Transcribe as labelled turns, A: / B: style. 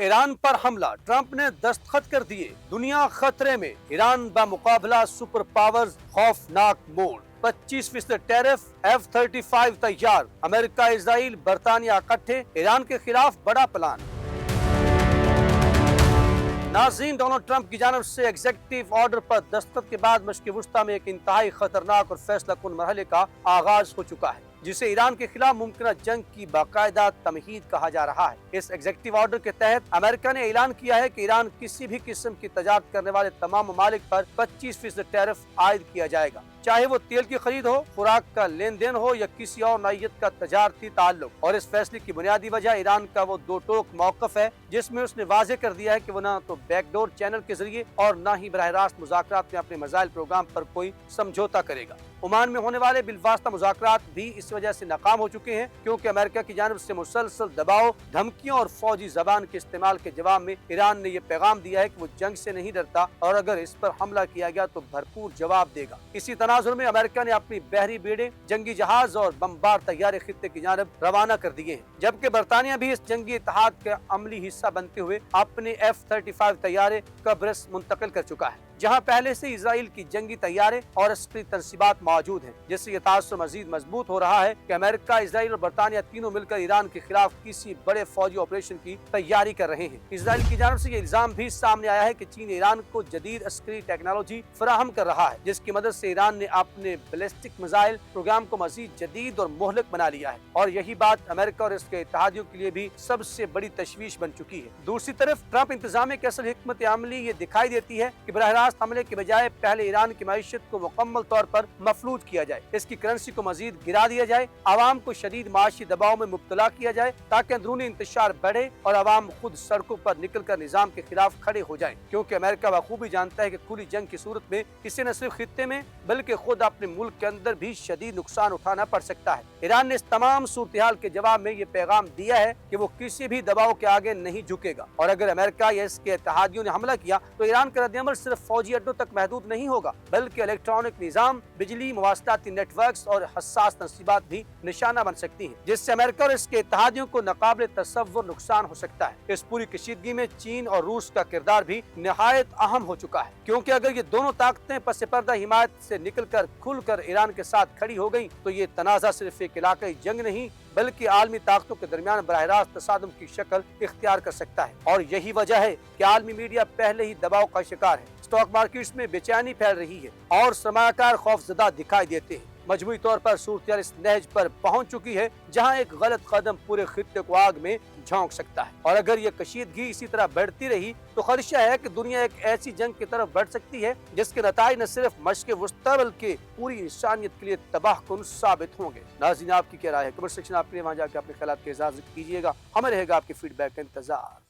A: ایران پر حملہ، ٹرمپ نے دستخط کر دیے، دنیا خطرے میں، ایران بمقابلہ سپر پاورز خوفناک موڑ، 25% ٹیرف، F-35 تیار، امریکہ، اسرائیل، برطانیہ اکٹھے، ایران کے خلاف بڑا پلان۔ ناظرین، ڈونلڈ ٹرمپ کی جانب سے ایگزیکٹو آرڈر پر دستخط کے بعد مشرق وسطیٰ میں ایک انتہائی خطرناک اور فیصلہ کن مرحلے کا آغاز ہو چکا ہے، جسے ایران کے خلاف ممکنہ جنگ کی باقاعدہ تمہید کہا جا رہا ہے۔ اس ایگزیکٹو آرڈر کے تحت امریکہ نے اعلان کیا ہے کہ ایران کسی بھی قسم کی تجارت کرنے والے تمام ممالک پر 25% ٹیرف عائد کیا جائے گا، چاہے وہ تیل کی خرید ہو، خوراک کا لین دین ہو یا کسی اور نوعیت کا تجارتی تعلق۔ اور اس فیصلے کی بنیادی وجہ ایران کا وہ دو ٹوک موقف ہے جس میں اس نے واضح کر دیا ہے کہ وہ نہ تو بیک ڈور چینل کے ذریعے اور نہ ہی براہ راست مذاکرات میں اپنے میزائل پروگرام پر کوئی سمجھوتا کرے گا۔ عمان میں ہونے والے بالواسطہ مذاکرات بھی اس وجہ سے ناکام ہو چکے ہیں کیونکہ امریکہ کی جانب سے مسلسل دباؤ، دھمکیوں اور فوجی زبان کے استعمال کے جواب میں ایران نے یہ پیغام دیا ہے کہ وہ جنگ سے نہیں ڈرتا اور اگر اس پر حملہ کیا گیا تو بھرپور جواب دے گا۔ اسی تناظر میں امریکہ نے اپنی بحری بیڑے، جنگی جہاز اور بمبار طیارے خطے کی جانب روانہ کر دیے ہیں، جبکہ برطانیہ بھی اس جنگی اتحاد کا عملی حصہ بنتے ہوئے اپنے F-35 طیارے قبرص منتقل کر چکا ہے، جہاں پہلے سے اسرائیل کی جنگی طیارے اور عسکری تنصیبات موجود ہیں، جس سے یہ تاثر مزید مضبوط ہو رہا ہے کہ امریکہ، اسرائیل اور برطانیہ تینوں مل کر ایران کے خلاف کسی بڑے فوجی آپریشن کی تیاری کر رہے ہیں۔ اسرائیل کی جانب سے یہ الزام بھی سامنے آیا ہے کہ چین ایران کو جدید عسکری ٹیکنالوجی فراہم کر رہا ہے، جس کی مدد سے ایران نے اپنے بیلسٹک میزائل پروگرام کو مزید جدید اور مہلک بنا لیا ہے، اور یہی بات امریکہ اور اس کے اتحادیوں کے لیے بھی سب سے بڑی تشویش بن چکی ہے۔ دوسری طرف ٹرمپ انتظامیہ کی اصل حکمت عملی یہ دکھائی دیتی ہے کہ براہ راست حملے کے بجائے پہلے ایران کی معیشت کو مکمل طور پر مفلوج کیا جائے، اس کی کرنسی کو مزید گرا دیا جائے، عوام کو شدید معاشی دباؤ میں مبتلا کیا جائے تاکہ اندرونی انتشار بڑھے اور عوام خود سڑکوں پر نکل کر نظام کے خلاف کھڑے ہو جائیں، کیونکہ امریکہ بخوبی جانتا ہے کہ کھلی جنگ کی صورت میں اسے نہ صرف خطے میں بلکہ خود اپنے ملک کے اندر بھی شدید نقصان اٹھانا پڑ سکتا ہے۔ ایران نے اس تمام صورتحال کے جواب میں یہ پیغام دیا ہے کہ وہ کسی بھی دباؤ کے آگے نہیں جھکے گا، اور اگر امریکہ یا اس کے اتحادیوں نے حملہ کیا تو ایران کا رد عمل صرف فوجی اڈوں تک محدود نہیں ہوگا بلکہ الیکٹرانک نظام، بجلی، مواصلاتی نیٹ ورکس اور حساس تنصیبات بھی نشانہ بن سکتی ہیں، جس سے امریکہ اور اس کے اتحادیوں کو ناقابل تصور نقصان ہو سکتا ہے۔ اس پوری کشیدگی میں چین اور روس کا کردار بھی نہایت اہم ہو چکا ہے، کیونکہ اگر یہ دونوں طاقتیں پس پردہ حمایت سے نکل کر کھل کر ایران کے ساتھ کھڑی ہو گئیں تو یہ تنازع صرف ایک علاقائی جنگ نہیں بلکہ عالمی طاقتوں کے درمیان براہ راست تصادم کی شکل اختیار کر سکتا ہے، اور یہی وجہ ہے کہ عالمی میڈیا پہلے ہی دباؤ کا شکار ہے، اسٹاک مارکیٹس میں بے چینی پھیل رہی ہے اور سرمایہ کار خوفزدہ دکھائی دیتے ہیں۔ مجموعی طور پر صورتحال اس نہج پر پہنچ چکی ہے جہاں ایک غلط قدم پورے خطے کو آگ میں جھونک سکتا ہے، اور اگر یہ کشیدگی اسی طرح بڑھتی رہی تو خدشہ ہے کہ دنیا ایک ایسی جنگ کی طرف بڑھ سکتی ہے جس کے نتائج نہ صرف مشرق وسطیٰ بلکہ پوری انسانیت کے لیے تباہ کن ثابت ہوں گے۔ ناظرین، آپ کی کیا رائے ہے؟ کمنٹ سیکشن آپ کے لیے، وہاں جا کے اپنے خیالات کا اظہار کیجیے گا، ہمیں رہے گا آپ کے فیڈ بیک کا انتظار۔